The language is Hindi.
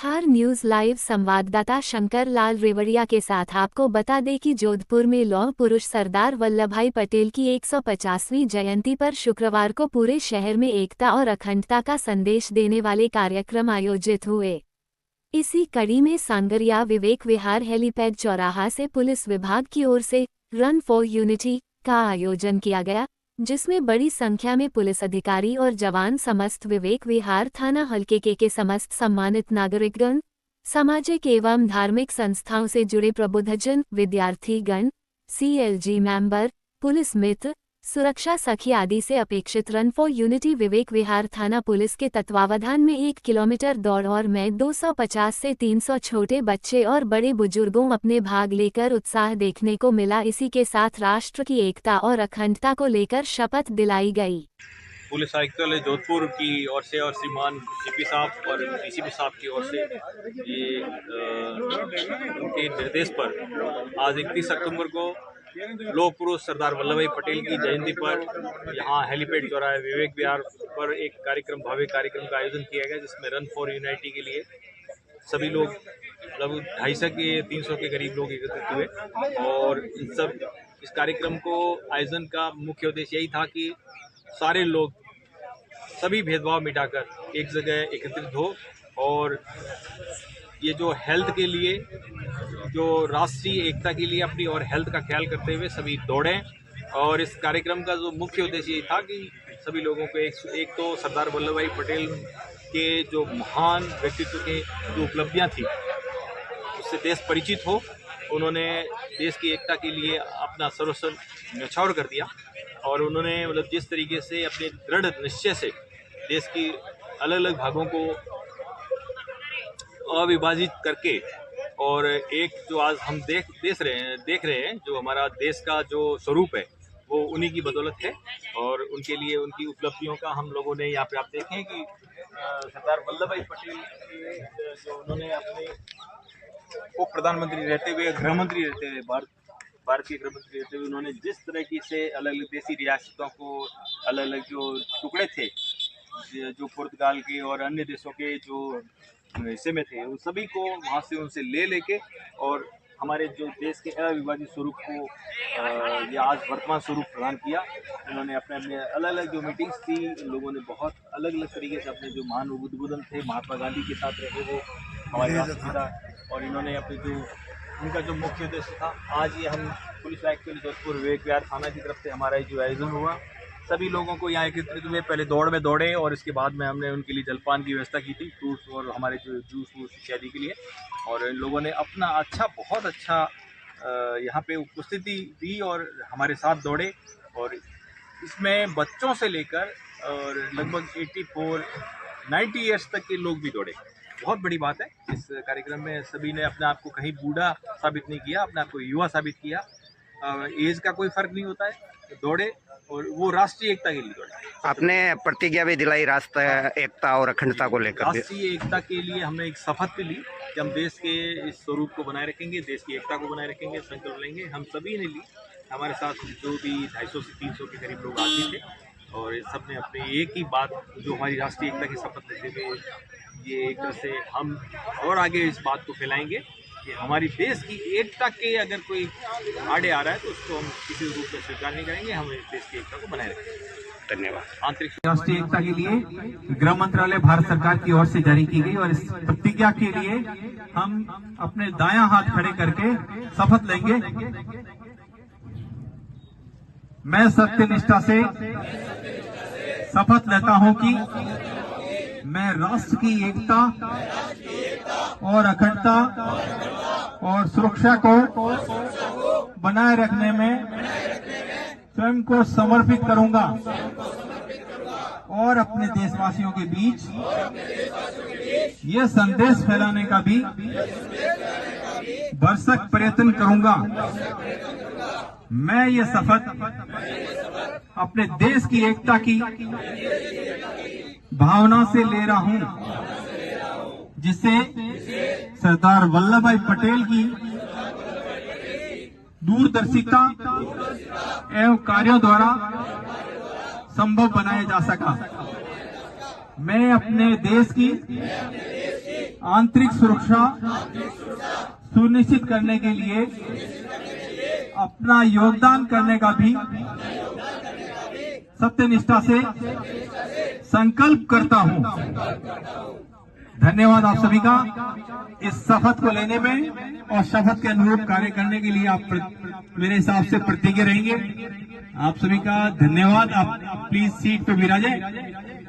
बिहार न्यूज लाइव संवाददाता शंकर लाल रेवड़िया के साथ आपको बता दें कि जोधपुर में लौह पुरुष सरदार वल्लभभाई पटेल की 150वीं जयंती पर शुक्रवार को पूरे शहर में एकता और अखंडता का संदेश देने वाले कार्यक्रम आयोजित हुए। इसी कड़ी में सांगरिया विवेक विहार हेलीपैड चौराहा से पुलिस विभाग की ओर से रन फॉर यूनिटी का आयोजन किया गया, जिसमें बड़ी संख्या में पुलिस अधिकारी और जवान समस्त विवेक विहार थाना हल्के के समस्त सम्मानित नागरिकगण, सामाजिक एवं धार्मिक संस्थाओं से जुड़े प्रबुद्धजन, विद्यार्थीगण, CLG मेंबर, पुलिस मित्र, सुरक्षा सखी आदि से अपेक्षित run for unity Vivek Vihar थाना पुलिस के तत्वावधान में 1 किलोमीटर दौड़ और में 250 से 300 छोटे बच्चे और बड़े बुजुर्गों अपने भाग लेकर उत्साह देखने को मिला। इसी के साथ राष्ट्र की एकता और अखंडता को लेकर शपथ दिलाई गई। पुलिस आयुक्तालय जोधपुर की ओर से और श्रीमान CP साहब और DCP साहब की ओर से ये उनके निर्देश पर आज 31 अक्टूबर को लौह पुरुष सरदार वल्लभभाई पटेल की जयंती पर यहाँ हेलीपैड चौराहे विवेक विहार पर एक कार्यक्रम, भव्य कार्यक्रम का आयोजन किया गया, जिसमें रन फॉर यूनिटी के लिए सभी लोग लगभग 250 के 300 के करीब लोग एकत्रित हुए। और इस कार्यक्रम को आयोजन का मुख्य उद्देश्य यही था कि सारे लोग सभी भेदभाव मिटाकर एक जगह एकत्रित हो और ये जो हेल्थ के लिए, जो राष्ट्रीय एकता के लिए अपनी और हेल्थ का ख्याल करते हुए सभी दौड़ें। और इस कार्यक्रम का जो मुख्य उद्देश्य ये था कि सभी लोगों को एक तो सरदार वल्लभभाई पटेल के जो महान व्यक्तित्व के जो उपलब्धियां थी उससे देश परिचित हो। उन्होंने देश की एकता के लिए अपना सर्वस्व न्यौछावर कर दिया और उन्होंने मतलब जिस तरीके से अपने दृढ़ निश्चय से देश की अलग अलग भागों को अविभाजित करके और एक जो आज हम देख रहे हैं जो हमारा देश का जो स्वरूप है वो उन्हीं की बदौलत है। और उनके लिए उनकी उपलब्धियों का हम लोगों ने यहाँ पे आप देखें कि सरदार वल्लभभाई पटेल जो उन्होंने अपने उप प्रधानमंत्री रहते हुए, गृह मंत्री रहते हुए, भारतीय गृह मंत्री रहते हुए उन्होंने जिस तरह की से अलग अलग देशी रियासतों को अलग अलग जो टुकड़े थे जो पुर्तगाल के और अन्य देशों के जो हिस्से में थे, उन सभी को वहाँ से उनसे लेके और हमारे जो देश के अविभाजित स्वरूप को ये आज वर्तमान स्वरूप प्रदान किया। इन्होंने अपने अलग अलग जो मीटिंग्स थी, लोगों ने बहुत अलग अलग तरीके से अपने जो महान उद्बोधन थे महात्मा गांधी के साथ रहे थे हमारे राष्ट्रपिता, और इन्होंने अपने जो उनका जो मुख्य उद्देश्य था, आज ये हम पुलिस आयुक्त जोधपुर विवेक विहार थाना की तरफ से हमारा जो आयोजन हुआ, सभी लोगों को यहाँ एकत्रित हुए। पहले दौड़ में दौड़े और इसके बाद में हमने उनके लिए जलपान की व्यवस्था की थी, फ्रूट्स और हमारे जो जूस वूस इत्यादि के लिए। और इन लोगों ने अपना बहुत अच्छा यहाँ पे उपस्थिति दी और हमारे साथ दौड़े। और इसमें बच्चों से लेकर और लगभग 90 ईयर्स तक के लोग भी दौड़े। बहुत बड़ी बात है। इस कार्यक्रम में सभी ने अपने आप को कहीं बूढ़ा साबित नहीं किया, अपने आप को युवा साबित किया। एज का कोई फर्क नहीं होता है, दौड़े और वो राष्ट्रीय एकता के लिए दौड़े। आपने प्रतिज्ञा भी दिलाई राष्ट्रीय एकता और अखंडता को लेकर। राष्ट्रीय एकता के लिए हमने एक शपथ भी ली कि हम देश के इस स्वरूप को बनाए रखेंगे, देश की एकता को बनाए रखेंगे, संकल्प लेंगे। हम सभी ने ली, हमारे साथ जो भी 250 से 300 के करीब लोग आते थे और सब ने अपने एक ही बात, जो हमारी राष्ट्रीय एकता की शपथ लेते हुए ये एक तरह से हम और आगे इस बात को फैलाएंगे कि हमारी देश की एकता के अगर कोई आड़े आ रहा है तो उसको हम किसी रूप में स्वीकार नहीं करेंगे। हम देश की एकता को बनाए रखेंगे। धन्यवाद। आंतरिक राष्ट्रीय एकता के लिए गृह मंत्रालय भारत सरकार की ओर से जारी की गई और इस प्रतिज्ञा के लिए हम अपने दायां हाथ खड़े करके शपथ लेंगे। मैं सत्यनिष्ठा से शपथ लेता हूं कि मैं राष्ट्र की एकता और अखंडता और सुरक्षा को बनाए रखने में स्वयं को समर्पित करूंगा और अपने देशवासियों के बीच ये संदेश फैलाने का भी भरसक प्रयत्न करूंगा। मैं ये शपथ अपने देश की एकता की भावना से ले रहा हूं, जिससे सरदार वल्लभभाई पटेल की दूरदर्शिता एवं कार्यों द्वारा संभव बनाया जा सका। मैं अपने देश की आंतरिक सुरक्षा सुनिश्चित करने के लिए अपना योगदान करने का भी सत्यनिष्ठा से संकल्प करता हूं। धन्यवाद आप सभी का इस शपथ को लेने में और शपथ के अनुरूप कार्य करने के लिए आप मेरे हिसाब से प्रतिज्ञ रहेंगे। आप सभी का धन्यवाद। आप प्लीज सीट पे विराजें।